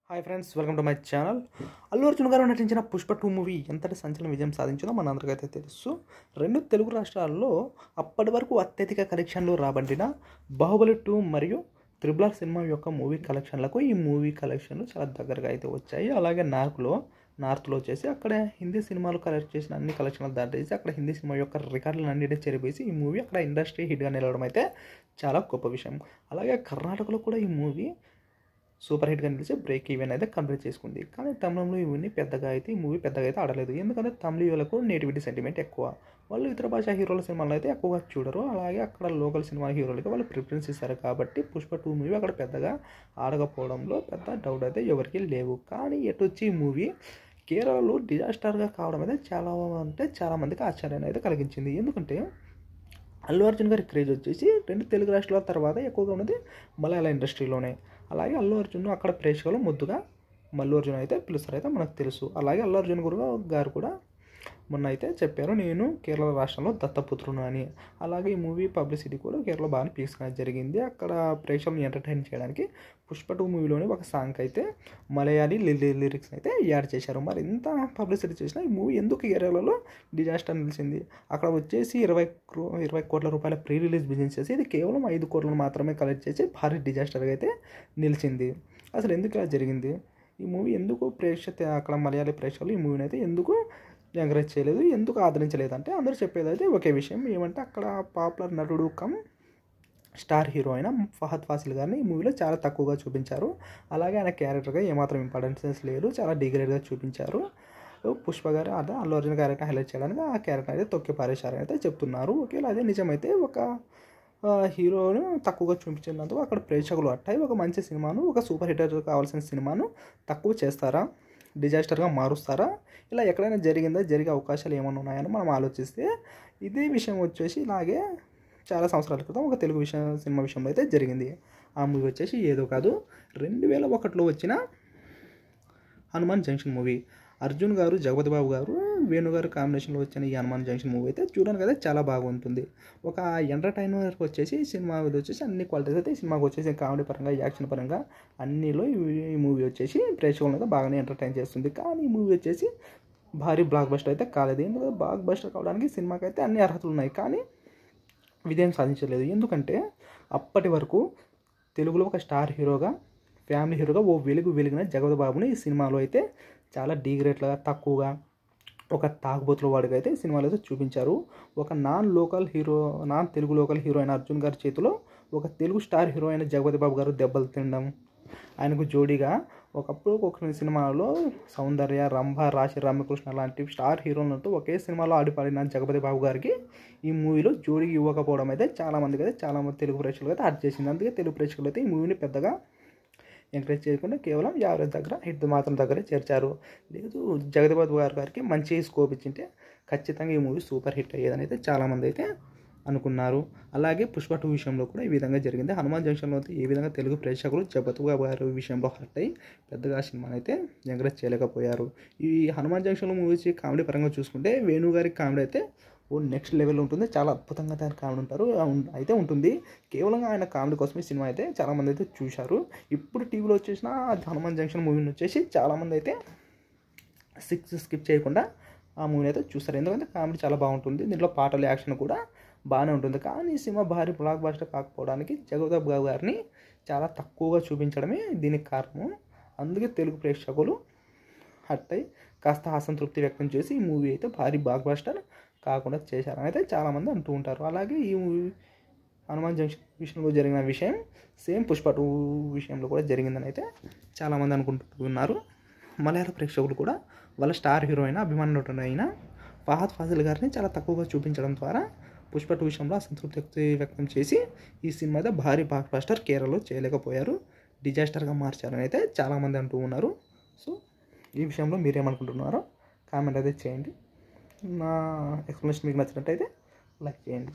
Hi friends, welcome to my channel. Allu Arjun గారు నటించిన Pushpa 2 movie ఎంతటి సంచలన విజయం సాధించిందో మనందరికైతే తెలుసు. రెండు తెలుగు రాష్ట్రాల్లో అప్పటి వరకు అత్యధిక కలెక్షన్లు రాబట్టిన బాహుబలి 2 మరియు త్రిబుల్ ఆర్ సినిమా యొక్క మూవీ కలెక్షన్లకు ఈ మూవీ కలెక్షన్లు చాలా దగ్గరగా అయితే వచ్చాయి. అలాగే నార్త్లో వచ్చేసి అక్కడ హిందీ సినిమాలు కలెక్ట్ చేసిన అన్ని కలెక్షన్లు దాటేసి అక్కడ హిందీ సినిమా యొక్క రికార్డులను అన్నిటిని చెరిపేసి ఈ మూవీ అక్కడ ఇండస్ట్రీ హిట్గా నిలవడం అయితే చాలా గొప్ప విషయం. అలాగే కర్ణాటకలో కూడా ఈ మూవీ సూపర్ హిట్గా నిలిచి బ్రేక్ ఈవెన్ అయితే కంప్లీట్ చేసుకుంది. కానీ తమిళంలో ఈ మూవీ పెద్దగా అయితే ఆడలేదు. ఎందుకంటే తమిళీయులకు నేటివిటీ సెంటిమెంట్ ఎక్కువ. వాళ్ళు ఇతర భాషా హీరోల సినిమాలు అయితే ఎక్కువగా చూడరు. అలాగే అక్కడ లోకల్ సినిమా హీరోలకి వాళ్ళు ప్రిఫరెన్స్ ఇస్తారు. కాబట్టి పుష్ప 2 మూవీ అక్కడ పెద్దగా ఆడకపోవడంలో పెద్ద డౌట్ అయితే ఎవరికి లేవు. కానీ ఎటు వచ్చి ఈ మూవీ కేరళలో డిజాస్టర్గా కావడం అయితే చాలా మందికి ఆశ్చర్యాన్ని అయితే కలిగించింది. ఎందుకంటే అల్లు అర్జున్ గారి క్రేజ్ వచ్చేసి రెండు తెలుగు రాష్ట్రాల తర్వాత ఎక్కువగా ఉన్నది మలయాళ ఇండస్ట్రీలోనే. అలాగే అల్లు అర్జున్ అక్కడ ప్రేక్షకులు ముద్దుగా మల్లు అర్జున్ అయితే పిలుస్తారు అయితే మనకు తెలుసు. అలాగే అల్లు అర్జున్ గారు కూడా మొన్న అయితే చెప్పారు, నేను కేరళ రాష్ట్రంలో దత్తపుత్రును అని. అలాగే ఈ మూవీ పబ్లిసిటీ కూడా కేరళ బాగా పీక్స్గా జరిగింది. అక్కడ ప్రేక్షకులను ఎంటర్టైన్ చేయడానికి పుష్ప 2 మూవీలోని ఒక సాంగ్ అయితే మలయాళీ లిరిక్స్ అయితే యాడ్ చేశారు. మరి ఇంత పబ్లిసిటీ చేసినా ఈ మూవీ ఎందుకు కేరళలో డిజాస్టర్ నిలిచింది? అక్కడ వచ్చేసి 20 కోట్ల రూపాయల ప్రీ రిలీజ్ బిజినెస్ చేసి ఇది కేవలం 5 కోట్లను మాత్రమే కలెక్ట్ చేసి భారీ డిజాస్టర్గా అయితే నిలిచింది. అసలు ఎందుకు ఇలా జరిగింది? ఈ మూవీ ఎందుకు అక్కడ మలయాళీ ప్రేక్షకులు ఈ మూవీని అయితే ఎందుకు ఎంకరేజ్ చేయలేదు, ఎందుకు ఆదరించలేదు అంటే అందరూ చెప్పేది అయితే ఒకే విషయం. ఏమంటే అక్కడ పాపులర్ నటుడు స్టార్ హీరో అయిన ఫహద్ ఫాసిల్ గారిని ఈ మూవీలో చాలా తక్కువగా చూపించారు. అలాగే ఆయన క్యారెక్టర్గా ఏమాత్రం ఇంపార్టెన్స్ లేదు, చాలా డిగ్రేడ్గా చూపించారు. పుష్ప గారు అదే అల్లు అర్జున్ క్యారెక్టర్ హైలైట్ చేయడానికి ఆ క్యారెక్టర్ అయితే తొక్కి పారేశారని అయితే చెప్తున్నారు. ఒకవేళ అదే నిజమైతే ఒక హీరోను తక్కువగా చూపించినందుకు అక్కడ ప్రేక్షకులు అట్టాయి ఒక మంచి సినిమాను, ఒక సూపర్ హిటర్ కావాల్సిన సినిమాను తక్కువ చేస్తారా, డిజాస్టర్గా మారుస్తారా? ఇలా ఎక్కడైనా జరిగే అవకాశాలు ఏమైనా ఉన్నాయని మనం ఆలోచిస్తే ఇదే విషయం వచ్చేసి ఇలాగే చాలా సంవత్సరాల క్రితం ఒక తెలుగు సినిమా విషయంలో అయితే జరిగింది. ఆ మూవీ వచ్చేసి ఏదో కాదు 2001లో వచ్చిన హనుమాన్ జంక్షన్ మూవీ. అర్జున్ గారు, జగపతి బాబు గారు, వేణు గారు కాంబినేషన్లో వచ్చిన ఈ హనుమాన్ జంక్షన్ మూవీ అయితే చూడడానికి అయితే చాలా బాగుంటుంది. ఒక ఎంటర్టైనర్కి వచ్చేసి సినిమా వచ్చేసి అన్ని క్వాలిటీస్ అయితే ఈ సినిమాకి వచ్చేసి కామెడీ పరంగా, యాక్షన్ పరంగా అన్నిలో ఈ మూవీ వచ్చేసి ప్రేక్షకులను అయితే బాగానే ఎంటర్టైన్ చేస్తుంది. కానీ ఈ మూవీ వచ్చేసి భారీ బ్లాక్ బస్టర్ అయితే కాలేదు. ఎందుకంటే బ్లాక్ బస్టర్ కావడానికి సినిమాకి అయితే అన్ని అర్హతలు ఉన్నాయి, కానీ విజయం సాధించలేదు. ఎందుకంటే అప్పటి వరకు తెలుగులో ఒక స్టార్ హీరోగా, ఫ్యామిలీ హీరోగా ఓ వెలిగిన జగపతి బాబుని ఈ సినిమాలో అయితే చాలా డిగ్రేడ్లుగా, తక్కువగా, ఒక తాగుబోతుల వాడిగా అయితే సినిమాలో అయితే చూపించారు. ఒక నాన్ తెలుగు లోకల్ హీరో అయిన అర్జున్ గారి చేతిలో ఒక తెలుగు స్టార్ హీరో అయిన జగపతి బాబు గారు దెబ్బలు తినడం, ఆయనకు జోడీగా ఒకప్పుడు ఒక సినిమాలో సౌందర్య, రంభ, రాశి రామకృష్ణ లాంటి స్టార్ హీరోలతో ఒకే సినిమాలో ఆడిపాడిన జగపతి బాబు గారికి ఈ మూవీలో జోడీ ఇవ్వకపోవడం అయితే చాలామంది తెలుగు ప్రేక్షకులు అయితే హర్ట్ చేసింది. అందుకే తెలుగు ప్రేక్షకులు అయితే ఈ మూవీని పెద్దగా ఎంకరేజ్ చేయకుండా కేవలం యావరేజ్ దగ్గర హిట్ మాత్రం దగ్గరే చేర్చారు. లేదు జగపతి బాబు గారికి మంచి స్కోప్ ఇచ్చింటే ఖచ్చితంగా ఈ మూవీ సూపర్ హిట్ అయ్యేదని అయితే చాలామంది అయితే అనుకున్నారు. అలాగే పుష్ప 2 విషయంలో కూడా ఈ విధంగా జరిగింది. హనుమాన్ జంక్షన్లో అయితే ఏ విధంగా తెలుగు ప్రేక్షకులు జగపతి బాబు గారి విషయంలో హర్ట్ అయ్యి పెద్దగా సినిమాని అయితే ఎంకరేజ్ చేయలేకపోయారు. ఈ హనుమాన్ జంక్షన్లో మూవీస్ కామెడీ పరంగా చూసుకుంటే వేణు గారి కామెడీ అయితే నెక్స్ట్ లెవెల్ ఉంటుంది. చాలా అద్భుతంగా ఆయన కామెడీ ఉంటుంది. కేవలం ఆయన కామెడీ కోసమే సినిమా అయితే చాలామంది అయితే చూశారు. ఇప్పుడు టీవీలో వచ్చేసిన హనుమాన్ జంక్షన్ మూవీని వచ్చేసి చాలామంది అయితే స్కిప్ చేయకుండా ఆ మూవీని అయితే చూస్తారు. ఎందుకంటే కామెడీ చాలా బాగుంటుంది, దీంట్లో పాటల యాక్షన్ కూడా బాగానే ఉంటుంది. కానీ ఈ సినిమా భారీ బ్లాక్ బస్టర్ కాకపోవడానికి జగపతి బాబు గారిని చాలా తక్కువగా చూపించడమే దీనికి కారణం. అందుకే తెలుగు ప్రేక్షకులు హర్ట్ అయ్యి కాస్త అసంతృప్తి వ్యక్తం చేసి ఈ మూవీ అయితే భారీ బ్లాక్ బస్టర్ కాకుండా చేశారని అయితే చాలామంది అంటూ ఉంటారు. అలాగే ఈ మూవీ హనుమాన్ జంక్షన్ విషయంలో జరిగిన విషయం సేమ్ పుష్ప 2 విషయంలో కూడా జరిగిందని అయితే చాలామంది అనుకుంటున్నారు. మలయాళ ప్రేక్షకులు కూడా వాళ్ళ స్టార్ హీరో అయిన అభిమాన నటుడు అయిన ఫహద్ ఫాసిల్ గారిని చాలా తక్కువగా చూపించడం ద్వారా పుష్ప 2 విషయంలో అసంతృప్తి వ్యక్తం చేసి ఈ సినిమా అయితే భారీ బ్లాక్ బస్టర్ కేరళలో చేయలేకపోయారు, డిజాస్టర్గా మార్చారని అయితే చాలామంది అంటూ ఉన్నారు. సో ఈ విషయంలో మీరేమనుకుంటున్నారో కామెంట్ అయితే చేయండి. నా ఎక్స్ప్లెనేషన్ మీకు నచ్చినట్టయితే లైక్ చేయండి.